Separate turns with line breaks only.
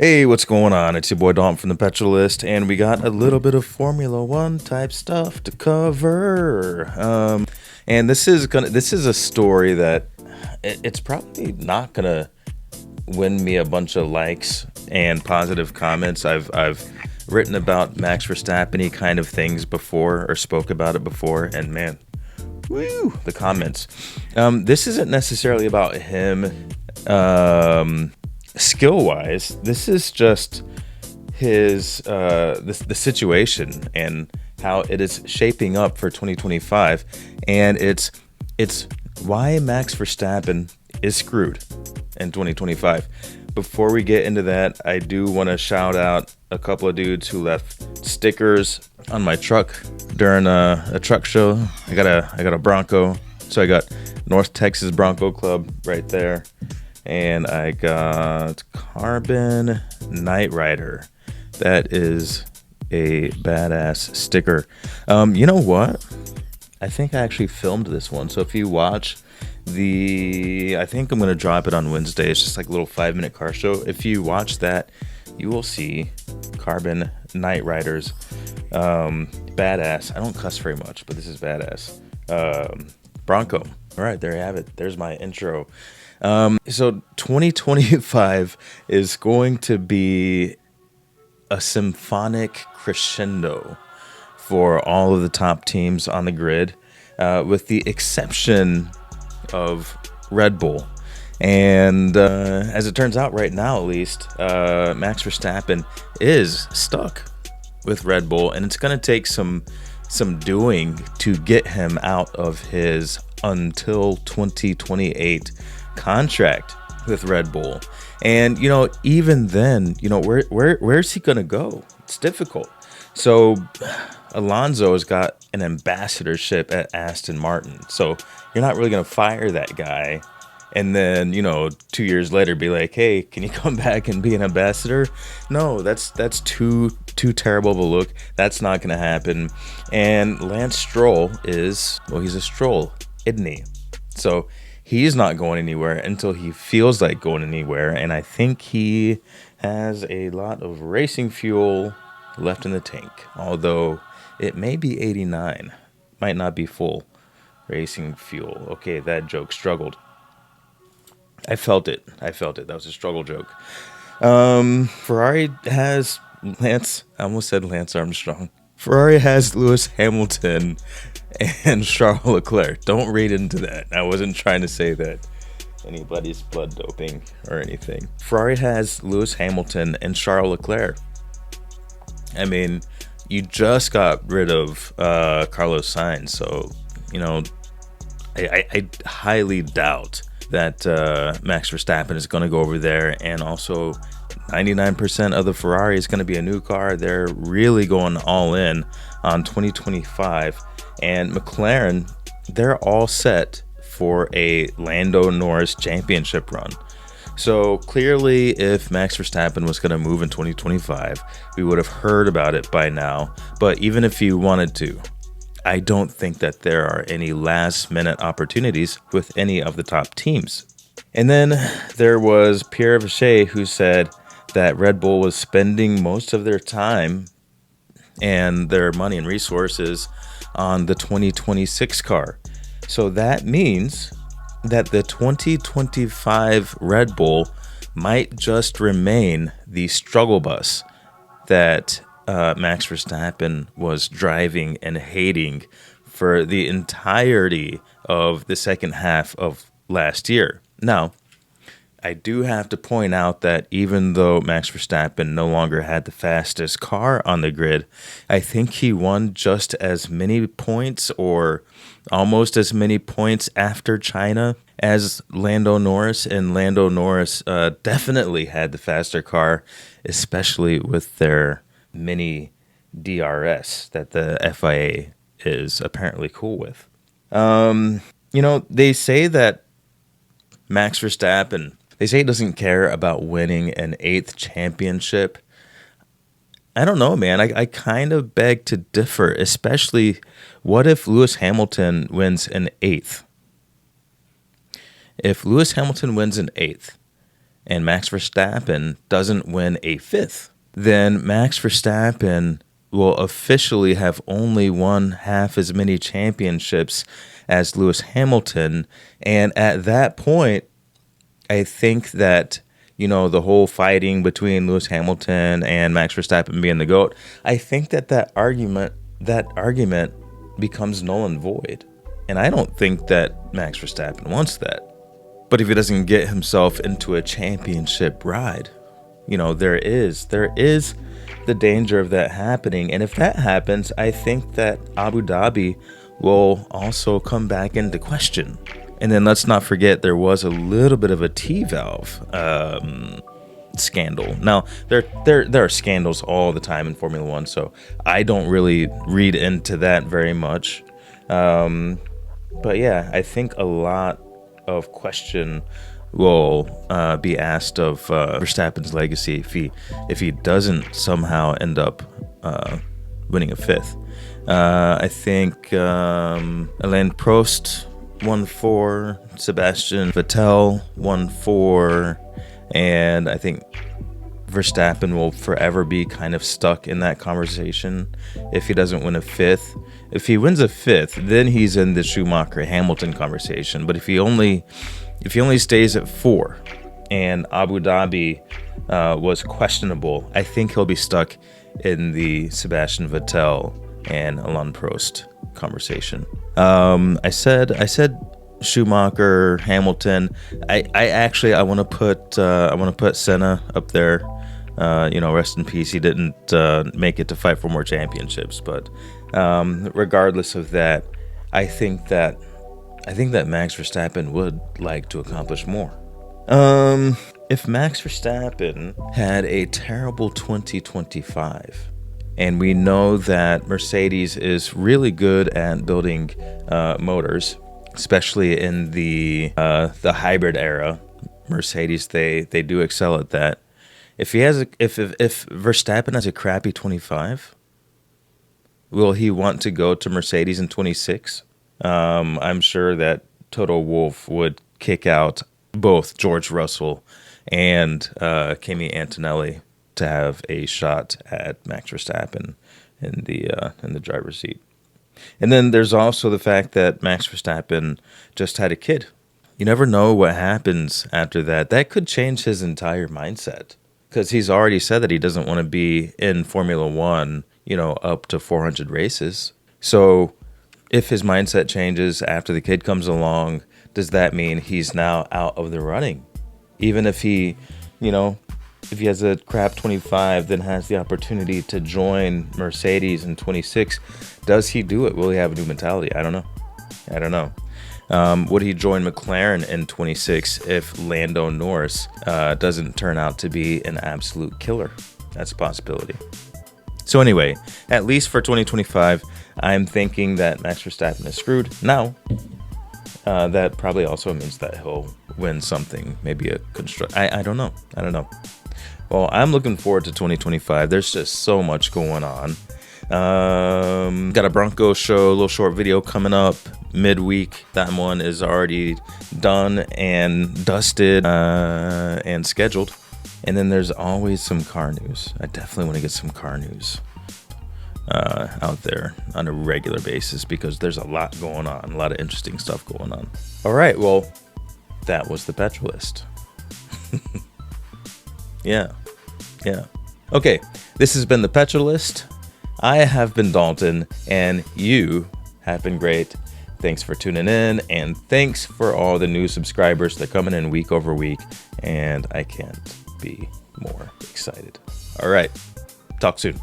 Hey, what's going on? It's your boy Dalton from the Petrolist, and we got a little bit of Formula One type stuff to cover. And this is a story that it's probably not gonna win me a bunch of likes and positive comments. I've written about Max Verstappen kind of things before, or spoke about it before, and man, woo, the comments. This isn't necessarily about him. Skill wise, this is just his the situation and how it is shaping up for 2025, and it's why Max Verstappen is screwed in 2025. Before we get into that, I do want to shout out a couple of dudes who left stickers on my truck during a truck show. I got a Bronco, so I got North Texas Bronco Club right there. And I got Carbon Knight Rider. That is a badass sticker. You know what? I think I actually filmed this one. So if you watch I think I'm going to drop it on Wednesday. It's just like a little 5-minute car show. If you watch that, you will see Carbon Knight Riders. Badass. I don't cuss very much, but this is badass. Bronco. All right, there you have it. There's my intro. So 2025 is going to be a symphonic crescendo for all of the top teams on the grid, with the exception of Red Bull. And as it turns out right now, at least, Max Verstappen is stuck with Red Bull, and it's going to take some doing to get him out of his until 2028 contract with Red Bull. And even then, where's he gonna go? It's difficult. So Alonso has got an ambassadorship at Aston Martin, so you're not really gonna fire that guy and then 2 years later be like, hey, can you come back and be an ambassador? No, that's too terrible of a look. That's not gonna happen. And Lance Stroll he's a Stroll, isn't he? So he's not going anywhere until he feels like going anywhere, and I think he has a lot of racing fuel left in the tank, although it may be 89. Might not be full racing fuel. Okay, that joke struggled. I felt it. That was a struggle joke. Ferrari has Lance. I almost said Lance Armstrong. Ferrari has Lewis Hamilton and Charles Leclerc. Don't read into that. I wasn't trying to say that anybody's blood doping or anything. Ferrari has Lewis Hamilton and Charles Leclerc. I mean, you just got rid of Carlos Sainz, so I highly doubt that Max Verstappen is going to go over there, and also 99% of the Ferrari is going to be a new car. They're really going all in on 2025. And McLaren, they're all set for a Lando Norris championship run. So clearly, if Max Verstappen was going to move in 2025, we would have heard about it by now. But even if he wanted to, I don't think that there are any last-minute opportunities with any of the top teams. And then there was Pierre Wache, who said that Red Bull was spending most of their time and their money and resources on the 2026 car. So that means that the 2025 Red Bull might just remain the struggle bus that Max Verstappen was driving and hating for the entirety of the second half of last year. Now, I do have to point out that even though Max Verstappen no longer had the fastest car on the grid, I think he won just as many points, or almost as many points after China, as Lando Norris. And Lando Norris definitely had the faster car, especially with their mini DRS that the FIA is apparently cool with. They say that Max Verstappen, they say he doesn't care about winning an 8th championship. I don't know, man. I kind of beg to differ, especially what if Lewis Hamilton wins an 8th? If Lewis Hamilton wins an 8th, and Max Verstappen doesn't win a fifth, then Max Verstappen will officially have only won half as many championships as Lewis Hamilton. And at that point, I think that, the whole fighting between Lewis Hamilton and Max Verstappen being the GOAT, I think that argument becomes null and void. And I don't think that Max Verstappen wants that. But if he doesn't get himself into a championship ride, there is the danger of that happening. And if that happens, I think that Abu Dhabi will also come back into question. And then let's not forget there was a little bit of a T-valve scandal. Now, there are scandals all the time in Formula One, so I don't really read into that very much. But yeah, I think a lot of question will be asked of Verstappen's legacy if he doesn't somehow end up winning a fifth. I think Alain Prost won 4, Sebastian Vettel won 4, and I think Verstappen will forever be kind of stuck in that conversation if he doesn't win a fifth. If he wins a fifth, then he's in the Schumacher-Hamilton conversation. But if he only stays at 4, and Abu Dhabi was questionable, I think he'll be stuck in the Sebastian Vettel and Alain Prost conversation. I said Schumacher, Hamilton. I want to put Senna up there. Rest in peace. He didn't make it to fight for more championships, but regardless of that, I think that Max Verstappen would like to accomplish more. If Max Verstappen had a terrible 2025, and we know that Mercedes is really good at building motors, especially in the hybrid era. Mercedes, they do excel at that. If Verstappen has a crappy 25, will he want to go to Mercedes in 26? I'm sure that Toto Wolff would kick out both George Russell and Kimi Antonelli to have a shot at Max Verstappen in the driver's seat. And then there's also the fact that Max Verstappen just had a kid. You never know what happens after that. That could change his entire mindset, because he's already said that he doesn't want to be in Formula One, up to 400 races. So if his mindset changes after the kid comes along, does that mean he's now out of the running? Even if he, if he has a crap 25, then has the opportunity to join Mercedes in 26, does he do it? Will he have a new mentality? I don't know. Would he join McLaren in 26 if Lando Norris doesn't turn out to be an absolute killer? That's a possibility. So anyway, at least for 2025, I'm thinking that Max Verstappen is screwed. Now, that probably also means that he'll win something, maybe a construct. I don't know. Well, I'm looking forward to 2025. There's just so much going on. Got a Broncos show, a little short video coming up midweek. That one is already done and dusted and scheduled. And then there's always some car news. I definitely want to get some car news out there on a regular basis, because there's a lot going on, a lot of interesting stuff going on. All right, well, that was the Petrolist. Yeah. Okay, this has been the Petrolist. I have been Dalton, and you have been great. Thanks for tuning in, and thanks for all the new subscribers that are coming in week over week, and I can't be more excited. All right, talk soon.